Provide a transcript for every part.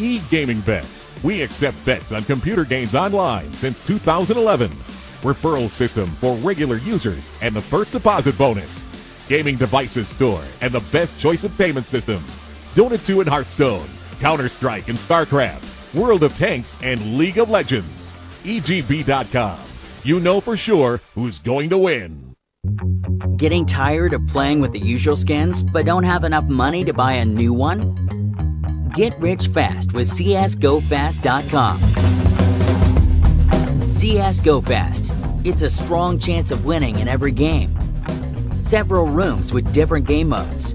E-Gaming Bets. We accept bets on computer games online since 2011. Referral system for regular users and the first deposit bonus. Gaming devices store and the best choice of payment systems. Dota 2 and Hearthstone, Counter-Strike and StarCraft, World of Tanks and League of Legends. EGB.com. You know for sure who's going to win. Getting tired of playing with the usual skins but don't have enough money to buy a new one? Get rich fast with CSGoFast.com. CSGoFast. It's a strong chance of winning in every game. Several rooms with different game modes.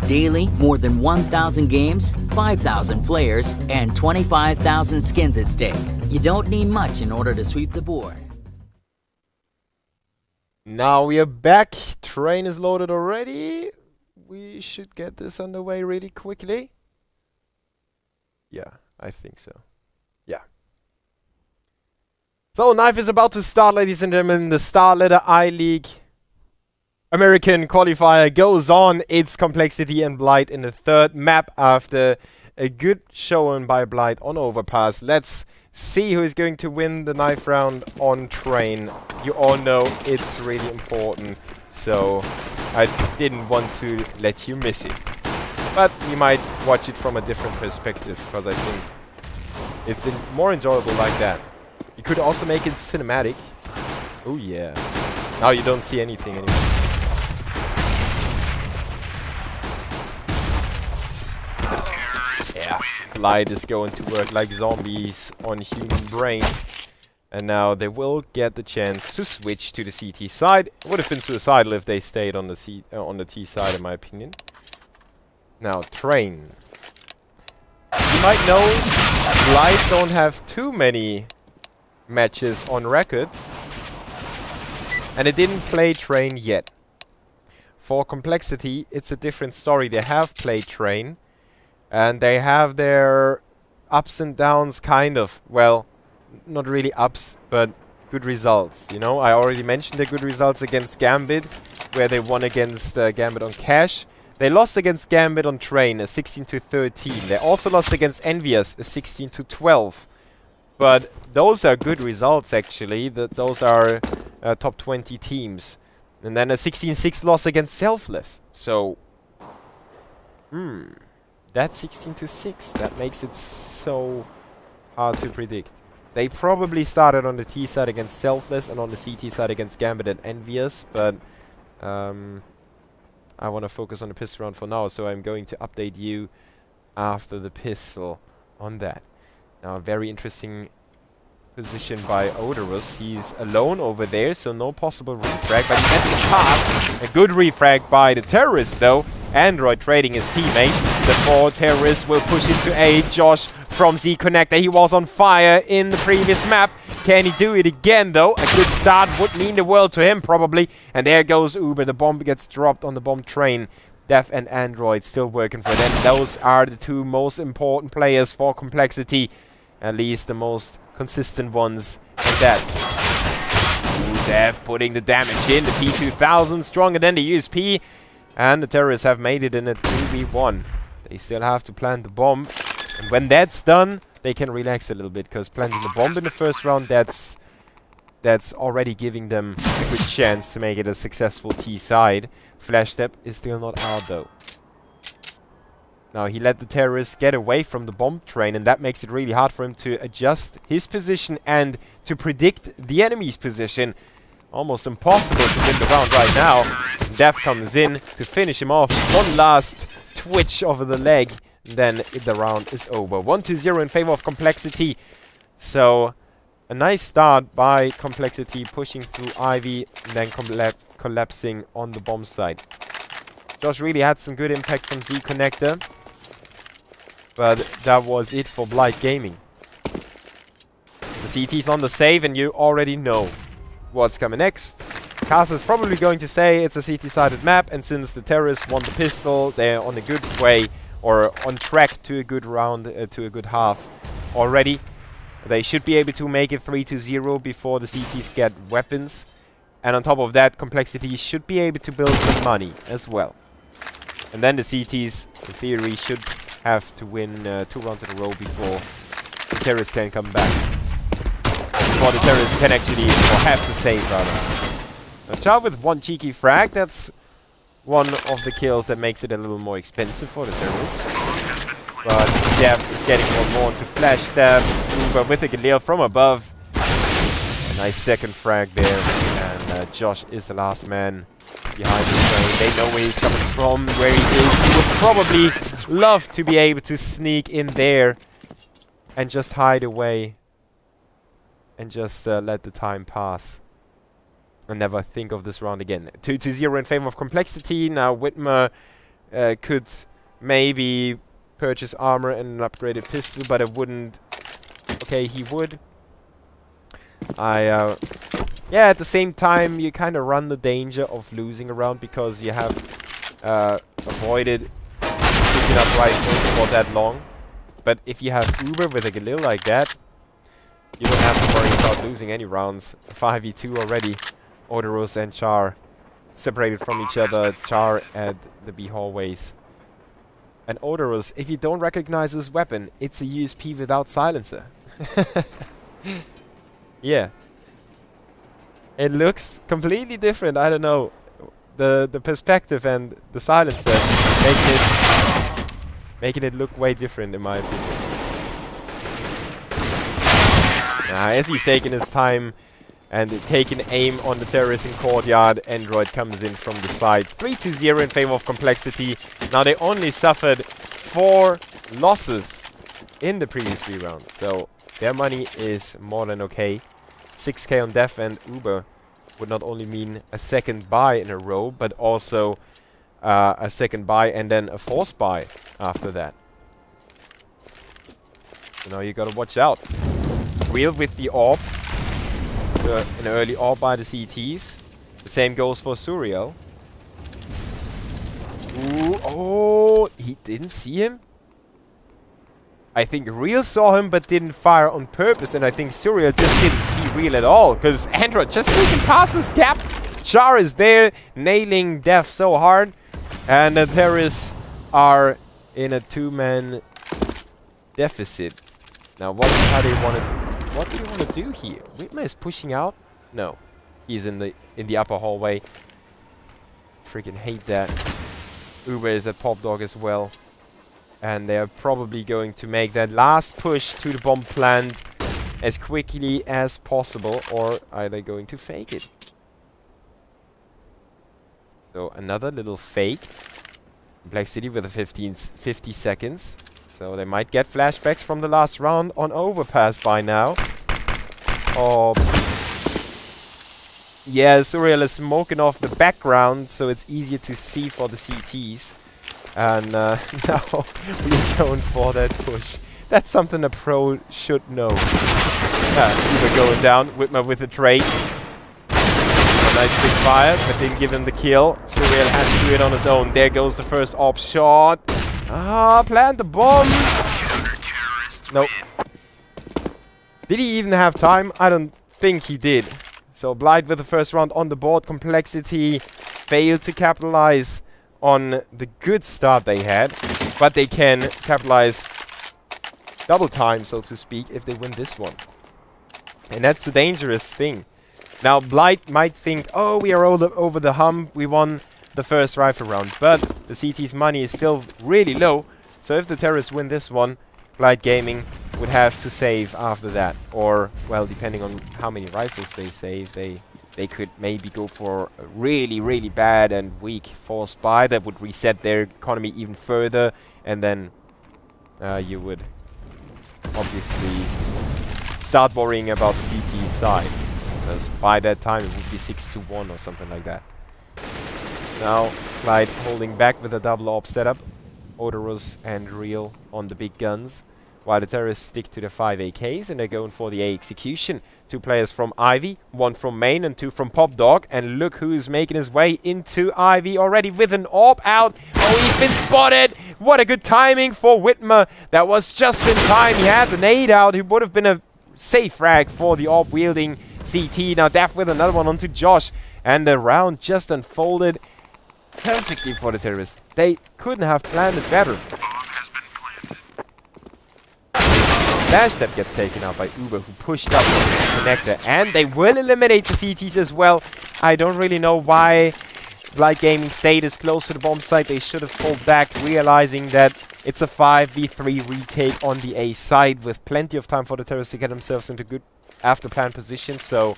Daily, more than 1,000 games, 5,000 players, and 25,000 skins at stake. You don't need much in order to sweep the board. Now we are back. Train is loaded already. We should get this underway really quickly. Yeah, I think so. Yeah. So, Knife is about to start, ladies and gentlemen. The Starladder I-League American Qualifier goes on. Its Complexity and Blight in the third map after a good showing by Blight on Overpass. Let's see who is going to win the Knife round on Train. You all know it's really important, so I didn't want to let you miss it. But you might watch it from a different perspective, because I think it's more enjoyable like that. You could also make it cinematic. Oh yeah. Now you don't see anything anymore. Yeah, Blight is going to work like zombies on human brain. And now they will get the chance to switch to the CT side. It would have been suicidal if they stayed on the T side, in my opinion. Now, Train. You might know Blight don't have too many matches on record. And it didn't play Train yet. For Complexity, it's a different story. They have played Train. And they have their ups and downs, kind of. Well, not really ups, but good results. You know, I already mentioned the good results against Gambit, where they won against Gambit on Cash. They lost against Gambit on Train, a 16-13. They also lost against Envious, a 16-12. But those are good results, actually. Those are top 20 teams. And then a 16-6 loss against Selfless. So, that 16-6, that makes it so hard to predict. They probably started on the T side against Selfless and on the CT side against Gambit and Envious, but I want to focus on the pistol round for now, so I'm going to update you after the pistol on that. Now, a very interesting position by Odorous. He's alone over there, so no possible refrag, but he gets a pass. A good refrag by the Terrorist, though. Android trading his teammate. The 4 Terrorists will push into A. Josh from Z Connector. He was on fire in the previous map. Can he do it again, though? A good start would mean the world to him, probably. And there goes Uber. The bomb gets dropped on the bomb train. Def and Android still working for them. Those are the two most important players for Complexity. At least the most consistent ones. And that. Ooh, Def putting the damage in. The P2000 stronger than the USP. And the Terrorists have made it in a 2v1. They still have to plant the bomb. And when that's done, they can relax a little bit, because planting the bomb in the first round, that's already giving them a good chance to make it a successful T side. Flash step is still not out, though. Now, he let the Terrorists get away from the bomb train, and that makes it really hard for him to adjust his position and to predict the enemy's position. Almost impossible to win the round right now. Def comes in to finish him off. One last twitch over the leg. Then the round is over. 1-0 in favor of Complexity. So, a nice start by Complexity, pushing through Ivy and then collapsing on the bomb side. Josh really had some good impact from Z Connector. But that was it for Blight Gaming. The CT's on the save, and you already know what's coming next. Casa is probably going to say it's a CT-sided map, and since the Terrorists won the pistol, they're on a good way, or on track to a good round, to a good half already. They should be able to make it 3-0 before the CTs get weapons. And on top of that, Complexity should be able to build some money as well. And then the CTs, in theory, should have to win 2 rounds in a row before the terrorists can come back. Before the terrorists can actually, or have to save rather. A child with 1 cheeky frag, that's one of the kills that makes it a little more expensive for the terrorists. But Dev is getting more into flash stab. Uber with a Galil from above. A nice second frag there. And Josh is the last man behind the zone. They know where he's coming from, where he is. He would probably love to be able to sneak in there and just hide away. And just let the time pass. And never think of this round again. 2-0 in favor of Complexity. Now Whitmer could maybe purchase armor and an upgraded pistol, but it wouldn't. Okay, he would. Yeah, at the same time, you kind of run the danger of losing a round because you have avoided picking up rifles for that long. But if you have Uber with a Galil like that, you don't have to worry about losing any rounds. 5v2 already. Odorous and Char separated from each other. Char at the B hallways. And Odorous, if you don't recognize this weapon, it's a USP without silencer. Yeah. It looks completely different. I don't know. The perspective and the silencer making it look way different in my opinion. As he's taking his time and taking aim on the terrorist in courtyard, Android comes in from the side. 3-0 in favor of Complexity. Now they only suffered 4 losses in the previous 3 rounds, so their money is more than okay. 6k on Def, and Uber would not only mean a second buy in a row, but also a second buy and then a forced buy after that. So now you gotta watch out. Real with the AWP. So an early AWP by the CTs. The same goes for Suriel. Ooh, oh, he didn't see him? I think Real saw him but didn't fire on purpose, and I think Suriel just didn't see Real at all, because Android just sneaking past this gap. Char is there, nailing Def so hard, and the terrorists are in a 2-man deficit. Now what do they want to do here? Whitmer is pushing out? No. He's in the upper hallway. Freaking hate that. Uber is at Pop Dog as well. And they're probably going to make that last push to the bomb plant as quickly as possible, or are they going to fake it? So another little fake. Complexity with a 50 seconds. So they might get flashbacks from the last round on Overpass by now. Oh. Yeah, Suriel is smoking off the background, so it's easier to see for the CTs. And now we're going for that push. That's something a pro should know. Uber going down. Whitmer with the trade. A nice big fire, but didn't give him the kill. Suriel has to do it on his own. There goes the first AWP shot. Plant the bomb. Nope. Did he even have time? I don't think he did. So Blight with the first round on the board. Complexity failed to capitalize on the good start they had, but they can capitalize double time, so to speak, if they win this one. And that's the dangerous thing. Now Blight might think, oh, we are over the hump, we won the first rifle round, but the CT's money is still really low, so if the terrorists win this one, Blight Gaming would have to save after that. Or, well, depending on how many rifles they save, they could maybe go for a really, really bad and weak force buy that would reset their economy even further, and then you would obviously start worrying about the CT side, because by that time it would be 6-1 or something like that. Now, Blight holding back with a double AWP setup. Odorous and Real on the big guns, while the terrorists stick to the 5 AKs, and they're going for the A execution. 2 players from Ivy, 1 from Main and 2 from Pop Dog, and look who's making his way into Ivy already with an AWP out. Oh, he's been spotted! What a good timing for Whitmer. That was just in time. He had the nade out. He would have been a safe frag for the AWP wielding CT. Now Def with another one onto Josh, and the round just unfolded perfectly for the terrorists. They couldn't have planned it better. Flash Step gets taken out by Uber, who pushed up on the connector. And they will eliminate the CTs as well. I don't really know why Blight Gaming stayed as close to the bomb site. They should have pulled back, realizing that it's a 5v3 retake on the A side with plenty of time for the terrorists to get themselves into good after-plan position. So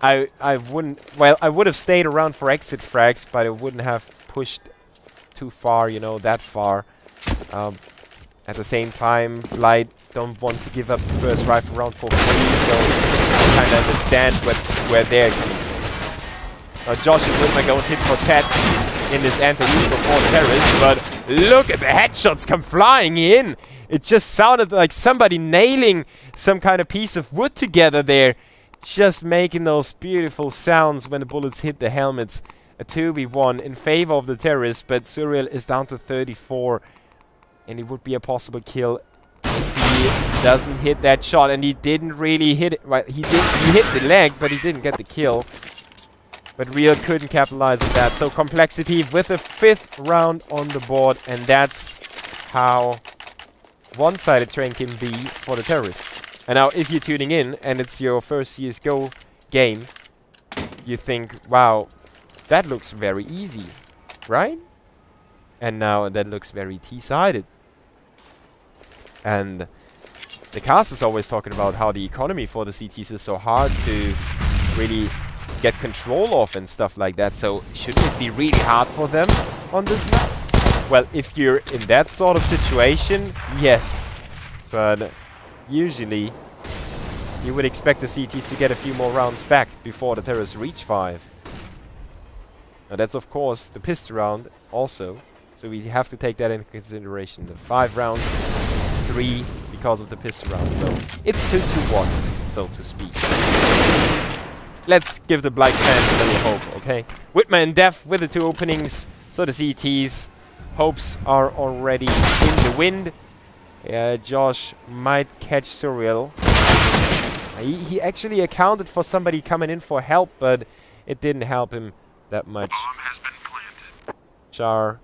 I wouldn't... Well, I would have stayed around for exit frags, but I wouldn't have pushed too far, you know, that far. At the same time, Blight don't want to give up the first rifle round for free, so I kind of understand where they're coming from. Now Josh and Whitmer going hit for Ted in this anti-use before terrorist, but look at the headshots come flying in! It just sounded like somebody nailing some kind of piece of wood together there, just making those beautiful sounds when the bullets hit the helmets. A 2v1 in favor of the terrorists, but Surreal is down to 34. And it would be a possible kill if he doesn't hit that shot. And he didn't really hit it. Right, he hit the leg, but he didn't get the kill. But Real couldn't capitalize on that. So Complexity with a 5th round on the board. And that's how one-sided train can be for the terrorists. And now if you're tuning in and it's your first CSGO game, you think, wow, that looks very easy, right? And now that looks very T-sided. And the cast is always talking about how the economy for the CTs is so hard to really get control of and stuff like that. So shouldn't it be really hard for them on this map? Well, if you're in that sort of situation, yes. But usually you would expect the CTs to get a few more rounds back before the terrorists reach 5. Now that's of course the pistol round also. So we have to take that into consideration. The 5 rounds, 3 because of the pistol round. So it's 2-1, so to speak. Let's give the Blight fans a little hope, okay? Whitmer and Def with the 2 openings. So the CTs' hopes are already in the wind. Josh might catch Surreal. He actually accounted for somebody coming in for help, but it didn't help him that much. Bomb has been planted. Char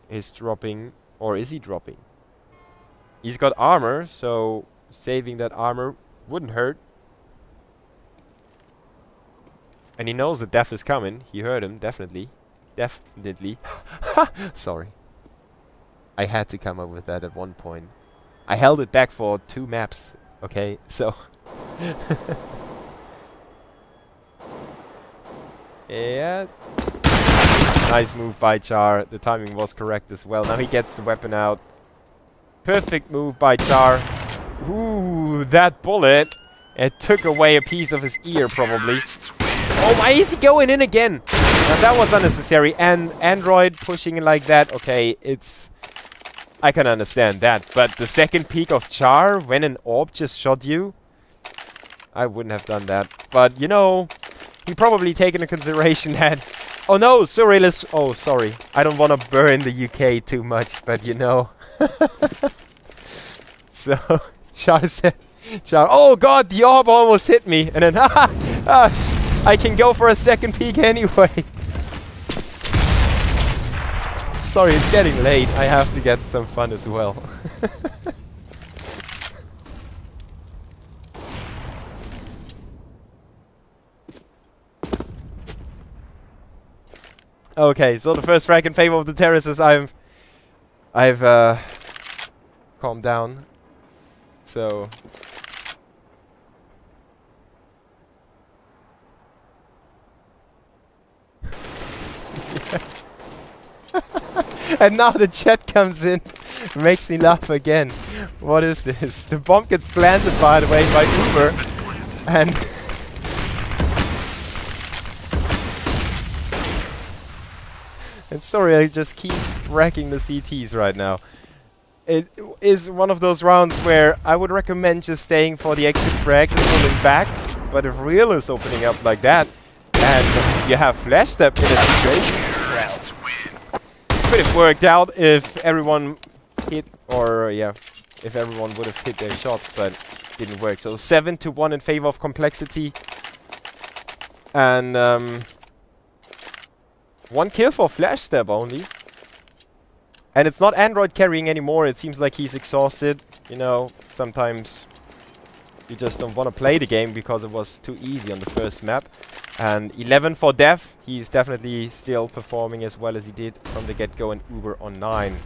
is dropping, or is he dropping? He's got armor, so saving that armor wouldn't hurt. And he knows that Def is coming. He heard him, definitely. Definitely. Sorry. I had to come up with that at one point. I held it back for 2 maps, okay? So... yeah. Nice move by Char. The timing was correct as well. Now he gets the weapon out. Perfect move by Char. Ooh, that bullet. It took away a piece of his ear, probably. Oh, why is he going in again? Now that was unnecessary. And Android pushing it like that. Okay, it's... I can understand that. But the second peek of Char when an orb just shot you? I wouldn't have done that. But, you know, he probably taken into consideration that... Oh no, Surreal is... Oh, sorry. I don't want to burn the UK too much, but you know. So, Char said... Char, oh god, the orb almost hit me. And then, I can go for a second peek anyway. Sorry, it's getting late. I have to get some fun as well. Okay, so the first frag in favor of the terrorists. I've calmed down. So and now the chat comes in, makes me laugh again. What is this? The bomb gets planted, by the way, by Uber, and and sorry, I just keeps wrecking the CTs right now. It is one of those rounds where I would recommend just staying for the exit frags and pulling back. But if Real is opening up like that, and you have Flash Step in a situation, could have worked out if everyone hit, or yeah, if everyone would have hit their shots, but didn't work. So 7-1 in favor of Complexity, and 1 kill for Flash Step only. And it's not Android carrying anymore. It seems like he's exhausted. You know, sometimes you just don't want to play the game because it was too easy on the first map. And 11 for Def. He's definitely still performing as well as he did from the get-go, and Uber on 9.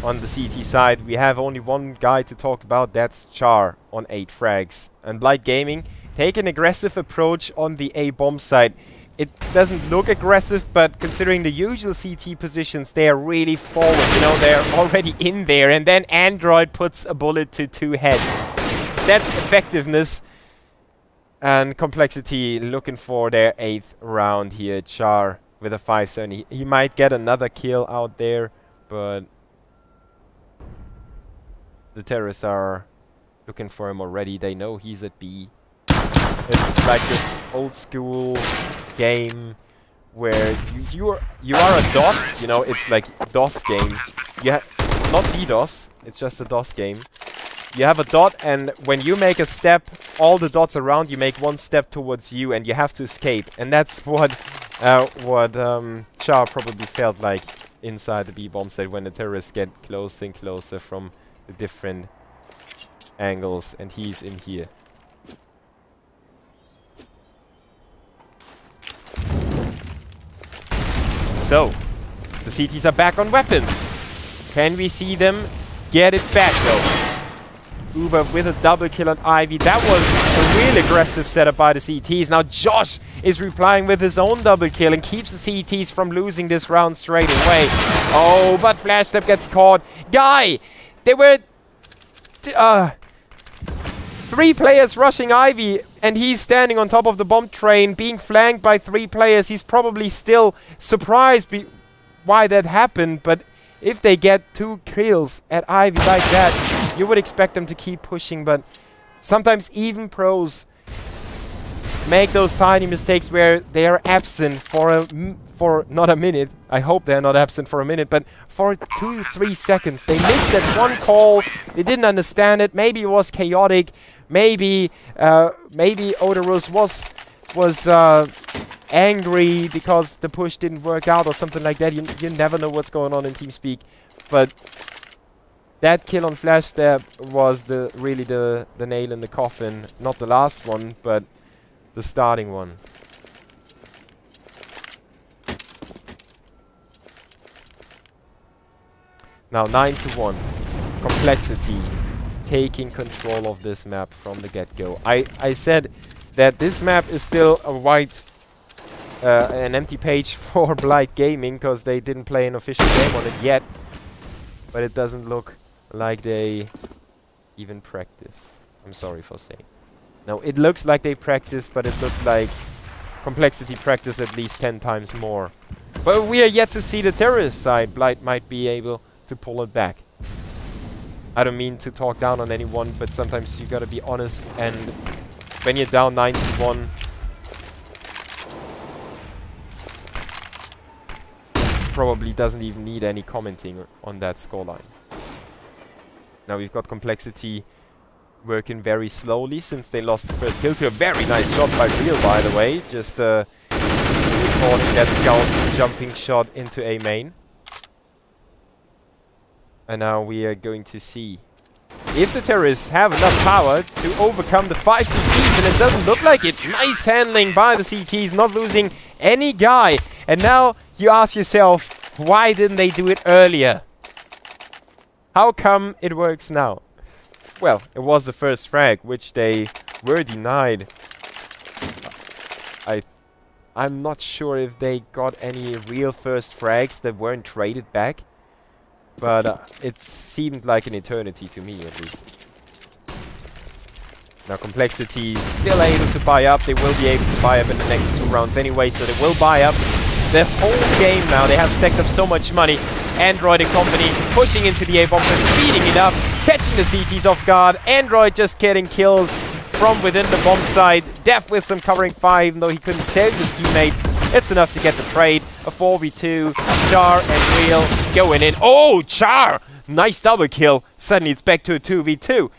On the CT side, we have only one guy to talk about. That's Char on 8 frags. And Blight Gaming take an aggressive approach on the A bomb side. It doesn't look aggressive, but considering the usual CT positions, they are really forward. You know, they're already in there. And then Android puts a bullet to 2 heads. That's effectiveness. And Complexity looking for their 8th round here. Char with a 570. He might get another kill out there, but the terrorists are looking for him already. They know he's at B. It's like this old school game where you are a DOS. You know, it's like DOS game. Not DDoS. It's just a DOS game. You have a dot, and when you make a step, all the dots around you make one step towards you, and you have to escape. And that's what Char probably felt like inside the B bomb site when the terrorists get closer and closer from the different angles, and he's in here. So, the CTs are back on weapons. Can we see them get it back though? Uber with a double kill on Ivy. That was a real aggressive setup by the CTs. Now Josh is replying with his own double kill and keeps the CTs from losing this round straight away. Oh, but Flash Step gets caught. Guy, there were 3 players rushing Ivy, and he's standing on top of the bomb train being flanked by 3 players. He's probably still surprised why that happened, but if they get 2 kills at Ivy like that, you would expect them to keep pushing. But sometimes even pros make those tiny mistakes where they are absent for not a minute. I hope they're not absent for a minute, but for 2-3 seconds. They missed that one call. They didn't understand it. Maybe it was chaotic. Maybe Odorous was angry because the push didn't work out or something like that. You never know what's going on in TeamSpeak. But that kill on Flash Step was really the nail in the coffin. Not the last one, but the starting one. Now 9-1. Complexity taking control of this map from the get-go. I said that this map is still an empty page for Blight Gaming because they didn't play an official game on it yet. But it doesn't look like they even practiced. I'm sorry for saying. Now it looks like they practiced, but it looked like Complexity practiced at least 10 times more. But we are yet to see the terrorist side. Blight might be able to pull it back. I don't mean to talk down on anyone, but sometimes you gotta be honest, and when you're down 9-1, probably doesn't even need any commenting on that scoreline. Now we've got Complexity working very slowly since they lost the first kill to a very nice shot by Real, by the way. Just recording that scout jumping shot into A main. And now we are going to see if the terrorists have enough power to overcome the 5 CTs, and it doesn't look like it. Nice handling by the CTs, not losing any guy. And now you ask yourself, why didn't they do it earlier? How come it works now? Well, it was the first frag, which they were denied. I'm not sure if they got any real first frags that weren't traded back. But it seemed like an eternity to me, at least. Now Complexity is still able to buy up. They will be able to buy up in the next 2 rounds anyway, so they will buy up the whole game now. They have stacked up so much money. Android and company pushing into the A-bomb and speeding it up, catching the CTs off guard. Android just getting kills from within the bomb side. Def with some covering 5, even though he couldn't save his teammate. It's enough to get the trade. A 4v2. Char and Real going in. Oh, Char! Nice double kill. Suddenly it's back to a 2v2.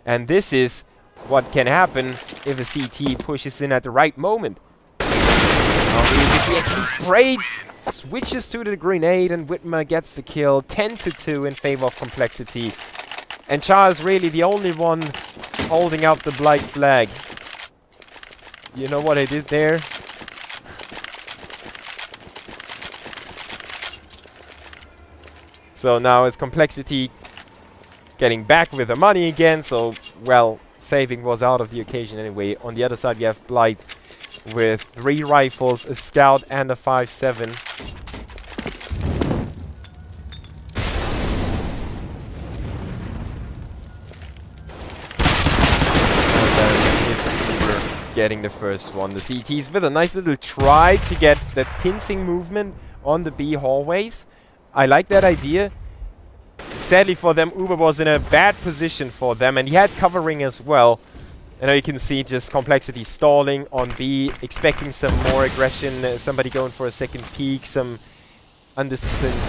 And this is what can happen if a CT pushes in at the right moment. He sprayed, switches to the grenade, and Whitmer gets the kill. 10-2 in favor of Complexity. And Char is really the only one holding up the Blight flag. You know what I did there? So now it's Complexity getting back with the money again. So, well, saving was out of the occasion anyway. On the other side, we have Blight with 3 rifles, a scout, and a 5.7. Getting the first one. The CTs with a nice little try to get that pincing movement on the B hallways. I like that idea. Sadly for them, Uber was in a bad position for them, and he had covering as well. And now you can see just Complexity stalling on B, expecting some more aggression, somebody going for a second peek, some undisciplined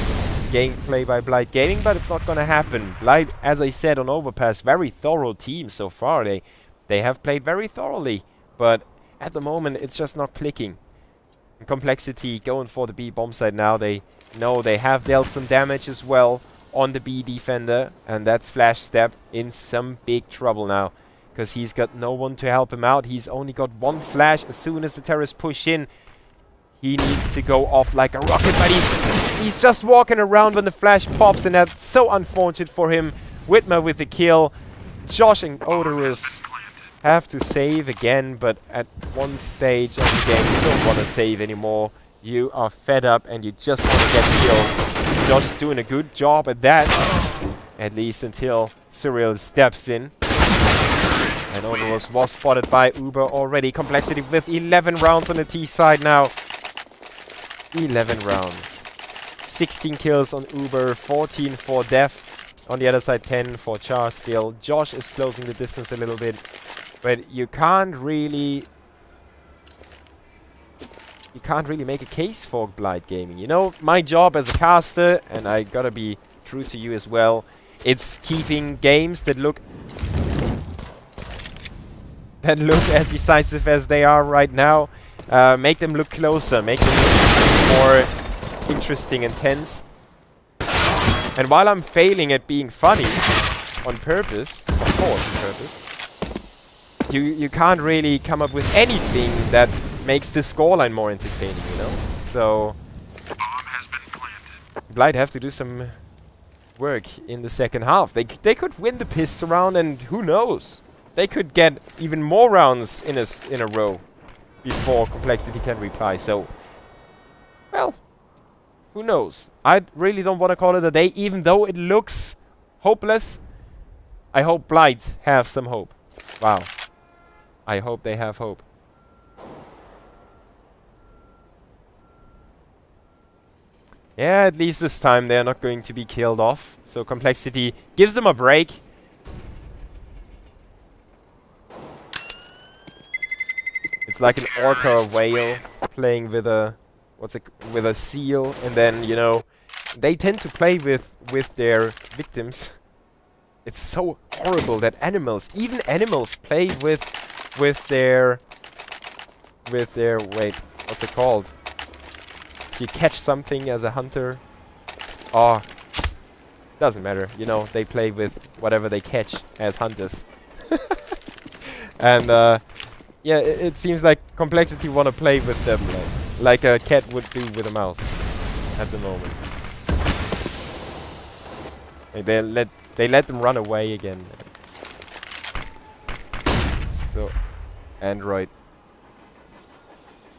gameplay by Blight Gaming, but it's not going to happen. Blight, as I said on Overpass, very thorough team so far. They have played very thoroughly. But at the moment, it's just not clicking. And Complexity going for the B bomb site now. They know they have dealt some damage as well on the B defender. And that's Flash Step in some big trouble now. Because he's got no one to help him out. He's only got 1 flash. As soon as the terrorists push in, he needs to go off like a rocket. But he's just walking around when the flash pops. And that's so unfortunate for him. Whitmer with the kill. Josh and Odorous have to save again, but at one stage of the game you don't want to save anymore. You are fed up and you just want to get kills. Josh is doing a good job at that, at least until Surreal steps in. And Odorous was spotted by Uber already. Complexity with 11 rounds on the T side now. 11 rounds. 16 kills on Uber, 14 for Def. On the other side, 10 for Char still. Josh is closing the distance a little bit. But you can't really make a case for Blight Gaming. You know, my job as a caster, and I gotta be true to you as well, it's keeping games that look as decisive as they are right now, make them look closer, make them look more interesting and tense. And while I'm failing at being funny on purpose, of course on purpose, you can't really come up with anything that makes the scoreline more entertaining, you know? So Bomb has been planted. Blight have to do some work in the second half. They could win the piss round, and who knows? They could get even more rounds in a row before Complexity can reply. So, well, who knows? I really don't want to call it a day, even though it looks hopeless. I hope Blight have some hope. Wow. I hope they have hope. Yeah, at least this time they're not going to be killed off. So Complexity gives them a break. It's like an orca or whale playing with a with a seal, and then, you know, they tend to play with their victims. It's so horrible that animals, even animals, play with their wait, what's it called? If you catch something as a hunter, oh, doesn't matter, you know, they play with whatever they catch as hunters. And yeah, it seems like Complexity want to play with them like a cat would do with a mouse at the moment. Like they let them run away again. So Android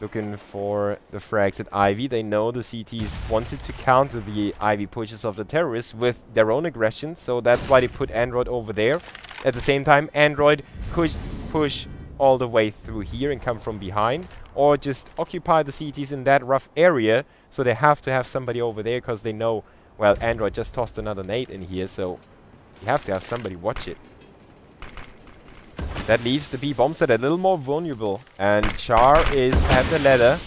looking for the frags at Ivy. They know the CTs wanted to counter the Ivy pushes of the terrorists with their own aggression, so that's why they put Android over there. At the same time, Android could push all the way through here and come from behind, or just occupy the CTs in that rough area, so they have to have somebody over there, because they know, well, Android just tossed another nade in here, so you have to have somebody watch it. That leaves the B bomb set a little more vulnerable, and Char is at the ladder.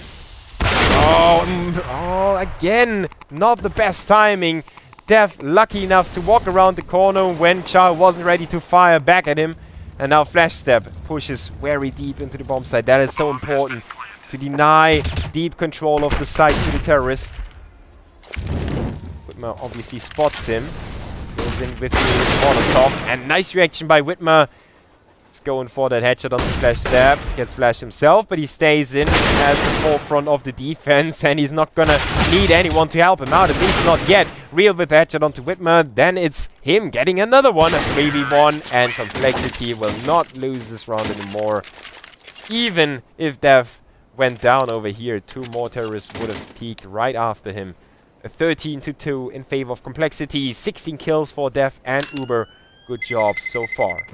Oh, again, not the best timing. Def lucky enough to walk around the corner when Char wasn't ready to fire back at him. And now Flash Step pushes very deep into the bomb site. That is so important, to deny deep control of the site to the terrorists. Whitmer obviously spots him. Goes in with the Molotov. And nice reaction by Whitmer. going for that headshot on the flash stab. Gets flashed himself, but he stays in as the forefront of the defense, and he's not gonna need anyone to help him out, at least not yet. Real with the headshot onto Whitmer, then it's him getting another one, a 3v1, and Complexity will not lose this round anymore. Even if Dev went down over here, 2 more terrorists would have peeked right after him. A 13-2 in favor of Complexity, 16 kills for Dev and Uber. Good job so far.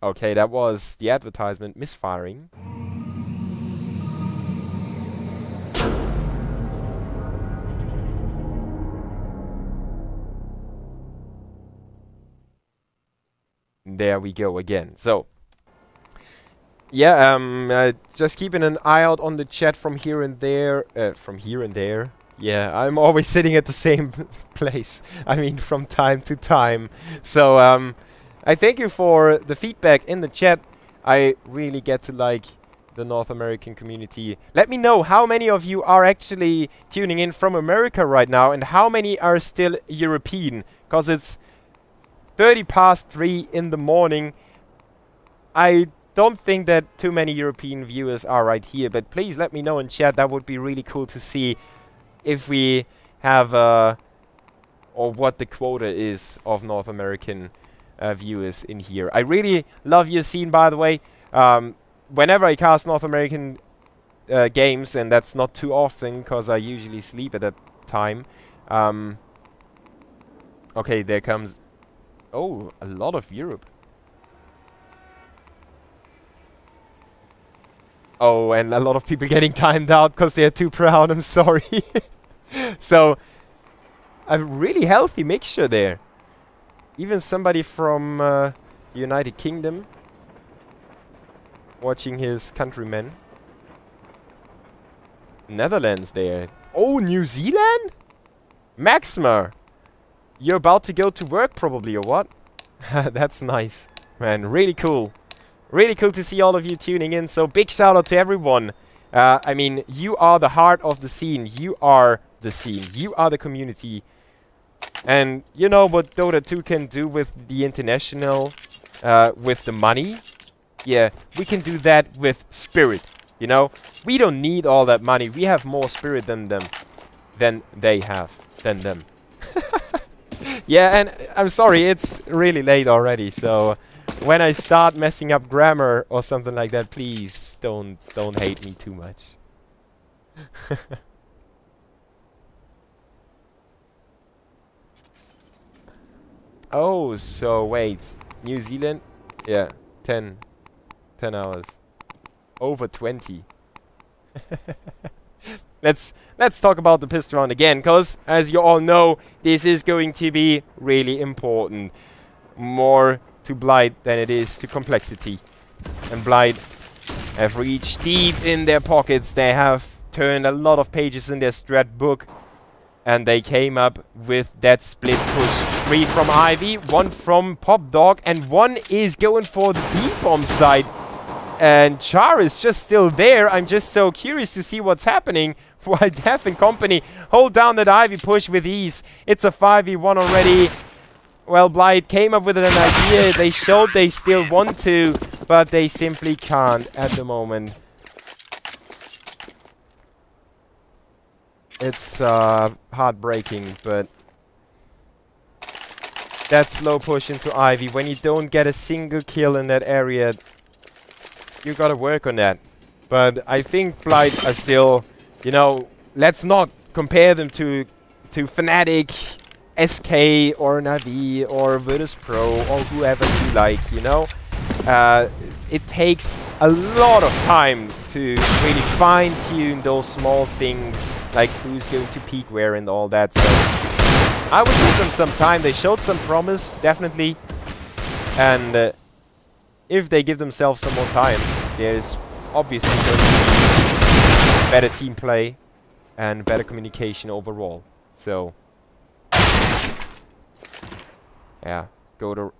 Okay, that was the advertisement misfiring. There we go again. So, yeah, just keeping an eye out on the chat from here and there. Yeah, I'm always sitting at the same place. I mean, from time to time. So, I thank you for the feedback in the chat. I really get to like the North American community. Let me know how many of you are actually tuning in from America right now and how many are still European. Because it's 3:30 in the morning. I don't think that too many European viewers are right here, but please let me know in chat. That would be really cool to see if we have or what the quota is of North American viewers in here. I really love your scene, by the way. Whenever I cast North American games, and that's not too often because I usually sleep at that time. Okay, there comes... Oh, a lot of Europe. Oh, and a lot of people getting timed out because they're too proud. I'm sorry. So, a really healthy mixture there. Even somebody from the United Kingdom watching his countrymen. Netherlands there. Oh, New Zealand? Maxima. You're about to go to work probably, or what? That's nice. Man, really cool. Really cool to see all of you tuning in. So big shout out to everyone. I mean, you are the heart of the scene. You are the scene. You are the community. And you know what Dota 2 can do with the international, with the money? Yeah, we can do that with spirit. You know, we don't need all that money. We have more spirit than them. Than they have. Than them. Yeah, and I'm sorry, it's really late already, so when I start messing up grammar or something like that, please don't hate me too much. Oh, so wait, New Zealand? Yeah, 10 hours. Over 20. Let's talk about the pistol round again, because as you all know, this is going to be really important. More to Blight than it is to Complexity. And Blight have reached deep in their pockets. They have turned a lot of pages in their strat book, and they came up with that split push. 3 from Ivy, 1 from Pop Dog, and 1 is going for the B-bomb side. And Char is just still there. I'm just so curious to see what's happening while Dev and company hold down that Ivy push with ease. It's a 5v1 already. Well, Blight came up with an idea. They showed they still want to, but they simply can't at the moment. It's heartbreaking, but that slow push into Ivy, when you don't get a single kill in that area, you gotta work on that. But I think Blight are still, you know, let's not compare them to Fnatic, SK, or Navi, or Virtus Pro, or whoever you like, you know. It takes a lot of time to really fine-tune those small things, like who's going to peak where and all that. So I would give them some time. They showed some promise, definitely. And if they give themselves some more time, there's obviously going to be better team play and better communication overall. So, yeah, go to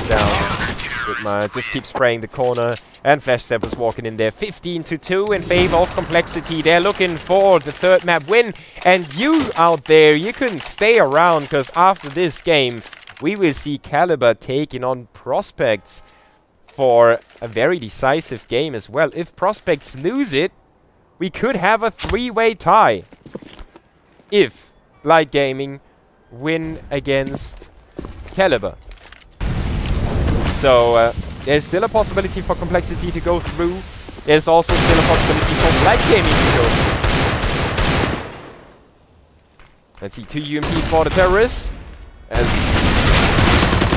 down. Whitmer just keeps spraying the corner, and Flashstep was walking in there. 15-2 in favor of Complexity. They're looking for the third map win. And you out there, you couldn't stay around, because after this game, we will see Caliber taking on Prospects for a very decisive game as well. If Prospects lose it, we could have a 3-way tie. If Blight Gaming win against Caliber. So there's still a possibility for Complexity to go through. There's also still a possibility for Blight Gaming to go through. Let's see, 2 UMPs for the terrorists. As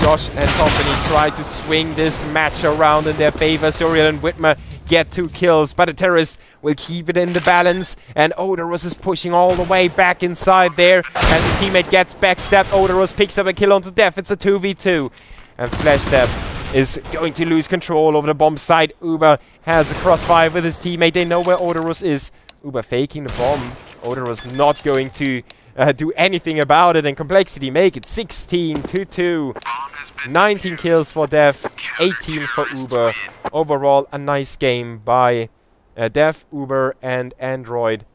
Josh and company try to swing this match around in their favor. Suriel and Whitmer get 2 kills, but the terrorists will keep it in the balance. And Odorous is pushing all the way back inside there. And his teammate gets backstabbed. Odorous picks up a kill onto death. It's a 2v2. And Flashstep is going to lose control over the bomb site. Uber has a crossfire with his teammate. They know where Odorous is. Uber faking the bomb. Odorous not going to do anything about it, and Complexity make it 16-2. 19 kills for Dev, 18 for Uber. Overall, a nice game by Dev, Uber, and Android.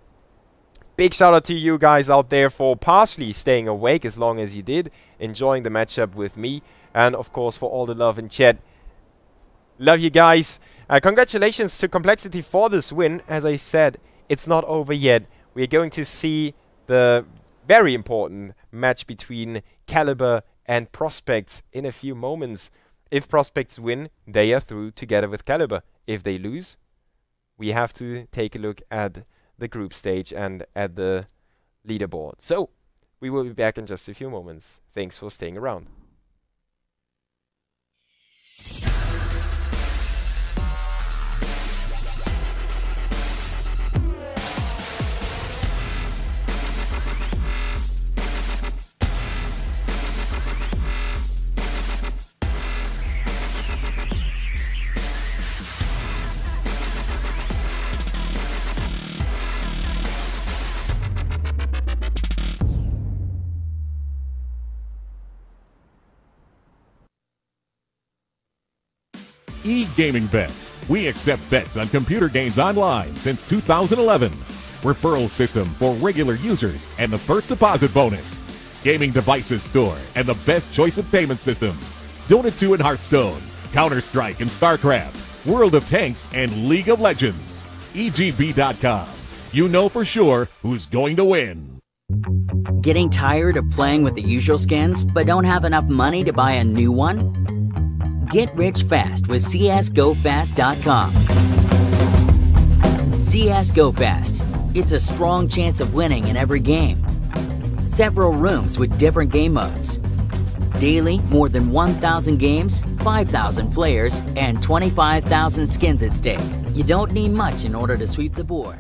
Big shout out to you guys out there for partially staying awake as long as you did, enjoying the matchup with me, and of course for all the love in chat. Love you guys. Congratulations to Complexity for this win. As I said, it's not over yet. We're going to see the very important match between Caliber and Prospects in a few moments. If Prospects win, they are through together with Caliber. If they lose, we have to take a look at the group stage and at the leaderboard. So, we will be back in just a few moments. Thanks for staying around. E-Gaming Bets. We accept bets on computer games online since 2011. Referral system for regular users and the first deposit bonus. Gaming devices store and the best choice of payment systems. Dota 2 and Hearthstone, Counter-Strike and StarCraft, World of Tanks and League of Legends. EGB.com. You know for sure who's going to win. Getting tired of playing with the usual skins but don't have enough money to buy a new one? Get rich fast with CSGoFast.com. CSGoFast. It's a strong chance of winning in every game. Several rooms with different game modes. Daily, more than 1,000 games, 5,000 players, and 25,000 skins at stake. You don't need much in order to sweep the board.